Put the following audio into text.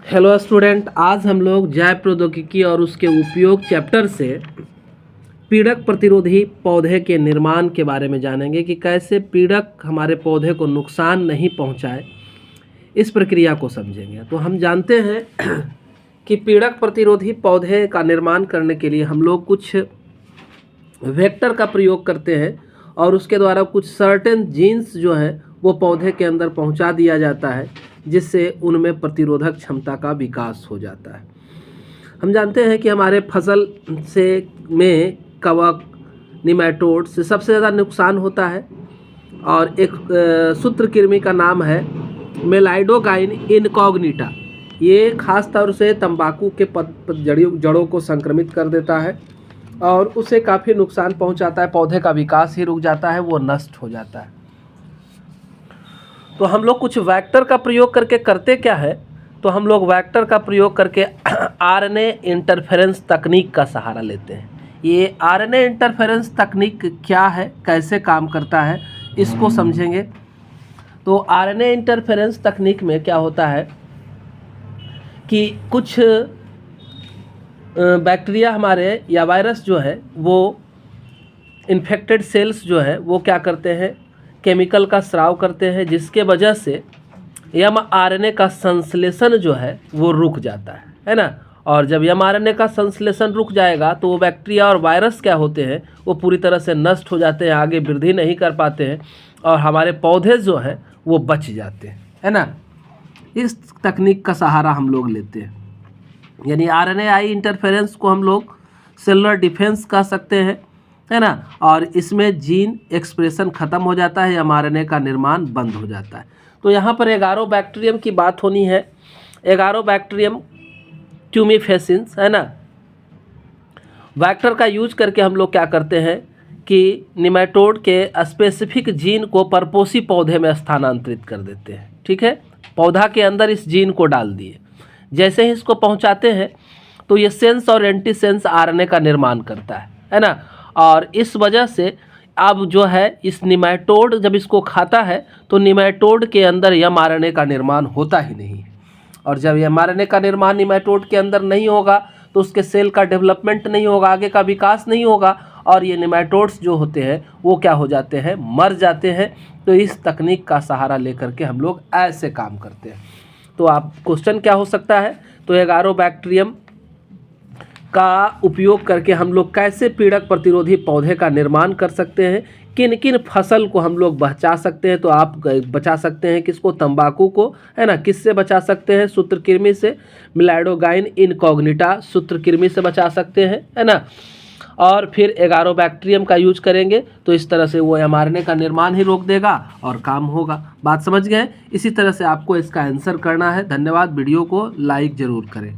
Hello student, आज हम लोग जैव प्रौद्योगिकी और उसके उपयोग चैप्टर से पीड़क प्रतिरोधी पौधे के निर्माण के बारे में जानेंगे कि कैसे पीड़क हमारे पौधे को नुकसान नहीं पहुंचाए। इस प्रक्रिया को समझेंगे। तो हम जानते हैं कि पीड़क प्रतिरोधी पौधे का निर्माण करने के लिए हम लोग कुछ वेक्टर का प्रयोग करते हैं और उसके द्वारा कुछ सर्टेन जीन्स जो है वो पौधे के अंदर पहुंचा दिया जाता है, जिससे उनमें प्रतिरोधक क्षमता का विकास हो जाता है। हम जानते हैं कि हमारे फसल से में कवक, निमेटोड से सबसे ज़्यादा नुकसान होता है और एक सूत्रकृमि का नाम है मेलाइडोगाइन इनकॉग्निटा। ये खास तौर से तंबाकू के जड़ों को संक्रमित कर देता है और उसे काफ़ी नुकसान पहुंचाता है। पौधे का विकास ही रुक जाता है, वो नष्ट हो जाता है। तो हम लोग कुछ वेक्टर का प्रयोग करके करते क्या है, तो हम लोग वेक्टर का प्रयोग करके आरएनए इंटरफेरेंस तकनीक का सहारा लेते हैं। ये आरएनए इंटरफेरेंस तकनीक क्या है, कैसे काम करता है, इसको समझेंगे। तो आरएनए इंटरफेरेंस तकनीक में क्या होता है कि कुछ बैक्टीरिया हमारे या वायरस जो है वो इन्फेक्टेड सेल्स जो है वो क्या करते हैं, केमिकल का स्राव करते हैं, जिसके वजह से एमआरएनए का संश्लेषण जो है वो रुक जाता है ना। और जब एमआरएनए का संश्लेषण रुक जाएगा तो वो बैक्टीरिया और वायरस क्या होते हैं, वो पूरी तरह से नष्ट हो जाते हैं, आगे वृद्धि नहीं कर पाते हैं और हमारे पौधे जो हैं वो बच जाते हैं, है ना। इस तकनीक का सहारा हम लोग लेते हैं, यानी आरएनए इंटरफेरेंस को हम लोग सेलुलर डिफेंस कह सकते हैं, है ना। और इसमें जीन एक्सप्रेशन ख़त्म हो जाता है, एमआरएनए का निर्माण बंद हो जाता है। तो यहाँ पर एगारोबैक्टीरियम की बात होनी है। एगारोबैक्टीरियम ट्यूमिफेसिन्स, है ना। वेक्टर का यूज करके हम लोग क्या करते हैं कि निमेटोड के स्पेसिफिक जीन को परपोषी पौधे में स्थानांतरित कर देते हैं। ठीक है, पौधा के अंदर इस जीन को डाल दिए। जैसे ही इसको पहुँचाते हैं तो ये सेंस और एंटीसेंस आरएनए का निर्माण करता है ना। और इस वजह से अब जो है इस निमेटोड जब इसको खाता है तो निमेटोड के अंदर एमआरएनए का निर्माण होता ही नहीं है। और जब एमआरएनए का निर्माण निमेटोड के अंदर नहीं होगा तो उसके सेल का डेवलपमेंट नहीं होगा, आगे का विकास नहीं होगा और ये निमेटोड्स जो होते हैं वो क्या हो जाते हैं, मर जाते हैं। तो इस तकनीक का सहारा लेकर के हम लोग ऐसे काम करते हैं। तो आप क्वेश्चन क्या हो सकता है, तो एगारोबैक्टीरियम का उपयोग करके हम लोग कैसे पीड़क प्रतिरोधी पौधे का निर्माण कर सकते हैं, किन किन फसल को हम लोग बचा सकते हैं। तो आप बचा सकते हैं किसको, तंबाकू को, है ना। किससे बचा सकते हैं, सूत्रकृमि से, मेलाइडोगाइन इनकॉग्निटा सूत्रकृमि से बचा सकते हैं, है ना। और फिर एगारोबैक्टीरियम का यूज करेंगे तो इस तरह से वो एमआरएनए का निर्माण ही रोक देगा और काम होगा। बात समझ गए। इसी तरह से आपको इसका आंसर करना है। धन्यवाद। वीडियो को लाइक ज़रूर करें।